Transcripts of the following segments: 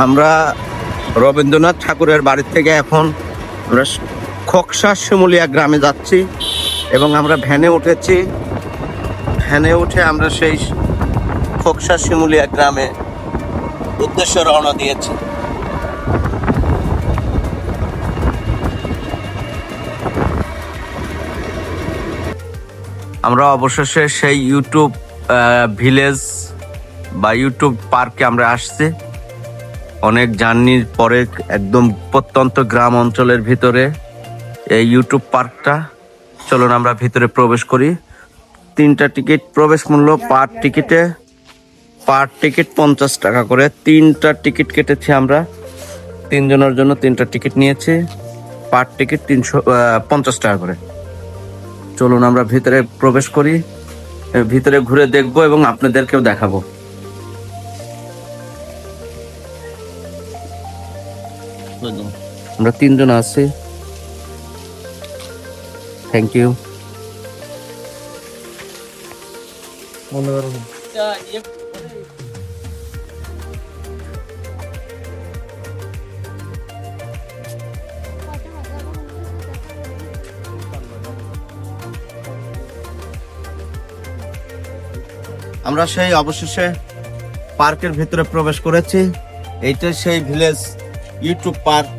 আমরা রবীন্দ্রনাথ ঠাকুরের বাড়ি থেকে এখন আমরা খোকসা শিমুলিয়া গ্রামে যাচ্ছি এবং আমরা ভ্যানে উঠেছি। ভ্যানে উঠে আমরা সেই খোকসা শিমুলিয়া গ্রামে উদ্দেশ্যে রওনা দিয়েছি। আমরা অবশেষে সেই ইউটিউব ভিলেজ বা ইউটিউব পার্কে আমরা আসছি। অনেক জার্নির পরে একদম প্রত্যন্ত গ্রাম অঞ্চলের ভিতরে এই ইউটিউব পার্কটা। চলুন আমরা ভিতরে প্রবেশ করি। 3টা টিকিট প্রবেশ মূল্য, পার টিকিট 50 টাকা করে। 3টা টিকিট কেটেছি আমরা, 3 জনের জন্য 3টা টিকিট নিয়েছি, পার টিকিট 350 টাকা করে। চলুন আমরা ভিতরে প্রবেশ করি, ভিতরে ঘুরে দেখবো এবং আপনাদেরকেও দেখাবো। আমরা 3 জন আছি। Thank you. আমরা সেই অবশেষে পার্কের ভিতরে প্রবেশ করেছি। এইটা সেই ভিলেজ ইউটিউব পার্ক।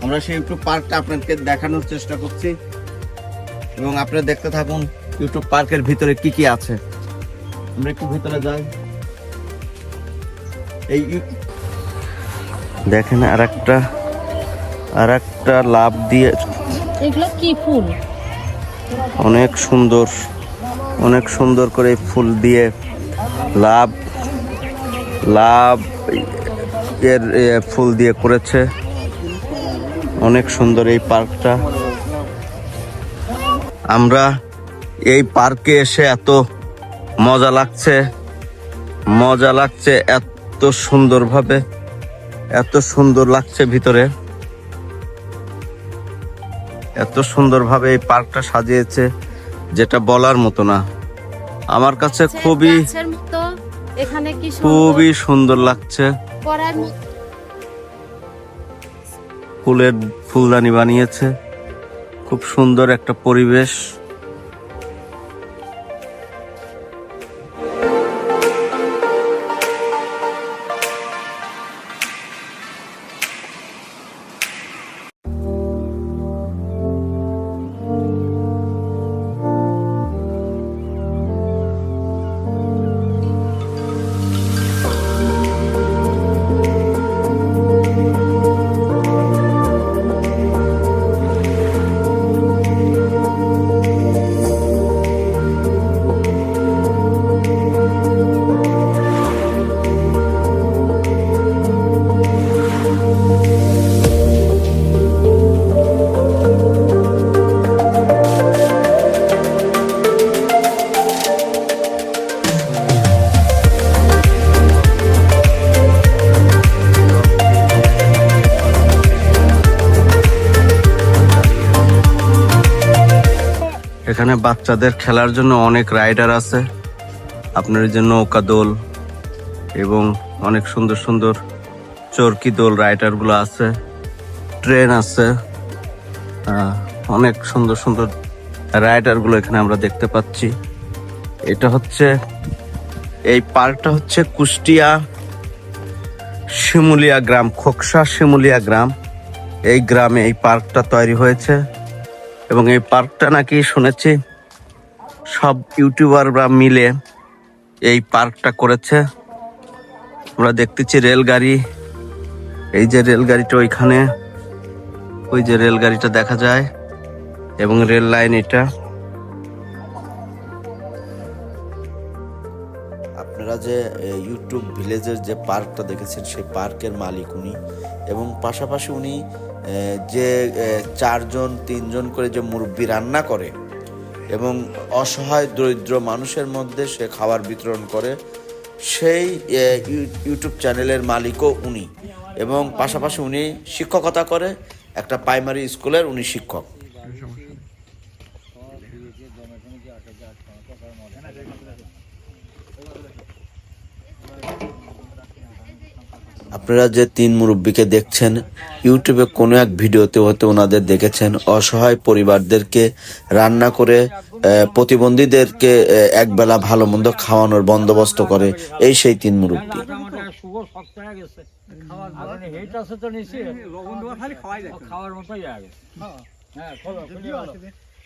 আমরা সেই ইউটিউব পার্কটা আপনাদেরকে দেখানোর চেষ্টা করছি এবং আপনারা দেখতে থাকুন ইউটিউব পার্কের ভিতরে কি কি আছে। আমরা একটু ভিতরে যাই। এই দেখেন আর একটা লাভ দিয়ে, এগুলো কি ফুল? অনেক সুন্দর করে ফুল দিয়ে লাভ এর ফুল দিয়ে করেছে। অনেক সুন্দর এই পার্কটা। আমরা এই পার্কে এসে এত মজা লাগছে, এত সুন্দরভাবে, এত সুন্দর লাগছে ভিতরে, এত সুন্দরভাবে এই পার্কটা সাজিয়েছে যেটা বলার মতো না। আমার কাছে খুবই সুন্দর লাগছে। ফুলের ফুলদানি বানিয়েছে, খুব সুন্দর একটা পরিবেশ। এখানে বাচ্চাদের খেলার জন্য অনেক রাইডার আছে, আপনার জন্য নৌকা দোল এবং অনেক সুন্দর সুন্দর চরকি দোল রাইডারগুলো আছে, ট্রেন আছে, অনেক সুন্দর সুন্দর রাইডারগুলো এখানে আমরা দেখতে পাচ্ছি। এটা হচ্ছে, এই পার্কটা হচ্ছে কুষ্টিয়া শিমুলিয়া গ্রাম, খোকসা শিমুলিয়া গ্রাম। এই গ্রামে এই পার্কটা তৈরি হয়েছে এবং এই পার্কটা নাকি শুনেছি সব ইউটিউবাররা মিলে এই পার্কটা করেছে। আমরা দেখতেছি রেলগাড়ি, এই যে রেলগাড়িটা ওইখানে, ওই যে রেলগাড়িটা দেখা যায় এবং রেল লাইন এটা। আপনারা যে ইউটিউব ভিলেজের যে পার্কটা দেখেছেন সেই পার্কের মালিক উনি, এবং পাশাপাশি উনি যে 3 জন করে যে মুরব্বি রান্না করে এবং অসহায় দরিদ্র মানুষের মধ্যে সে খাবার বিতরণ করে, সেই ইউটিউব চ্যানেলের মালিকও উনি, এবং পাশাপাশি উনি শিক্ষকতা করে, একটা প্রাইমারি স্কুলের উনি শিক্ষক। আপনারা যে তিন মুরব্বীকে দেখছেন ইউটিউবে কোনো এক ভিডিওতে হতে ওনাদের দেখেছেন অসহায় পরিবারদেরকে রান্না করে প্রতিবন্ধীদেরকে একবেলা ভালো মন্দ খাওয়ানোর বন্দোবস্ত করে এই সেই তিন মুরব্বী। খাওয়ার মতোই আগে হ্যাঁ খোলো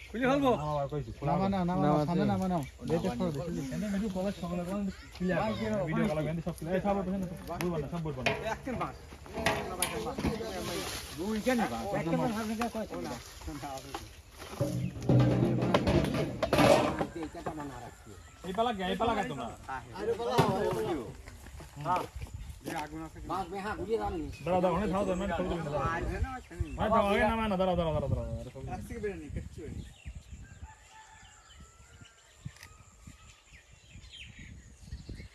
খুলে ফেলবো নামা না সামনে নামা নাও দেখতে সরো এনে মেজু কলেজ সকলে কোন ক্লিয়ার ভিডিও কল গেন্দে সব ক্লিয়ার সব বলবেন না সব বলবেন একদম বাস দুই কেন বাস একদম সামনে কা কয় না এই পালা গে তোমরা আরে পালা হ্যাঁ বাস মে হ্যাঁ গুলি রানি দাঁড়াও দাঁড়াও অনেক দাঁড়াও মানে সব দিন দাঁড়াও মানে দাঁড়াও আগে না মানে দাঁড়াও আজকে বের নি কিচ্ছু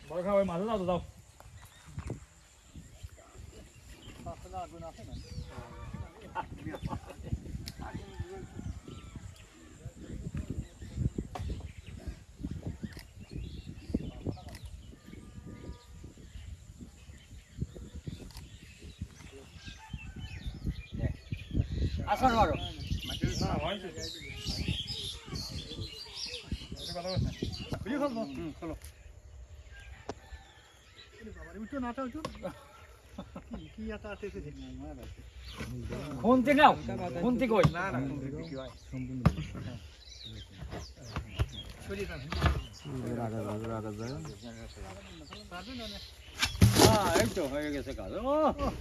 বড় খাও মাঝে দাও দাও আসল মারো না হইছে এটা কথা বলছ খুলি ফেলবো চলো উঠো নাটা উঠো কি আটা আটেছে দেখি খুনতে নাও খুনতে কই না খুনতে কি হয় সম্পূর্ণ ছড়ি দাও রাগা যায় হ্যাঁ এই তো হয়ে গেছে কাজ ও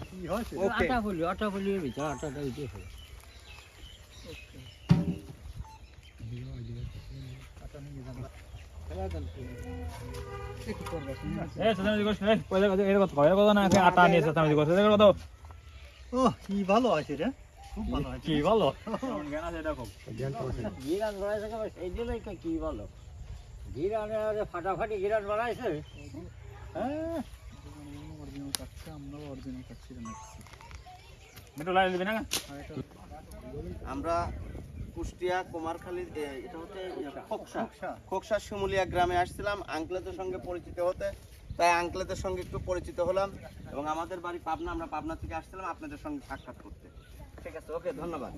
কি হইছে আটা ফুলি ভিতর আটাটা দিতে হবে আটা নিয়ে যাবা আটা নিয়ে কথা ও কি ভালো আছে রে খুব ভালো আছে কি ভালো জ্ঞান আছে দেখো গিরান বানাইছে এই দিনই কি ভালো গিরানে ফাটাফাটি গিরান বানাইছে হ্যাঁ অরিজিনাল কাটছে আমরা অরিজিনাল কাটছি না মেটো লাই দিবেন না আমরা কুষ্টিয়া কুমারখালী এটা হচ্ছে খোকসা শিমুলিয়া গ্রামে আসছিলাম আঙ্কেলদের সঙ্গে পরিচিত হতে, তাই আঙ্কেলদের সঙ্গে একটু পরিচিত হলাম এবং আমাদের বাড়ি পাবনা, আমরা পাবনা থেকে আসছিলাম আপনাদের সঙ্গে সাক্ষাৎ করতে। ঠিক আছে, ওকে, ধন্যবাদ।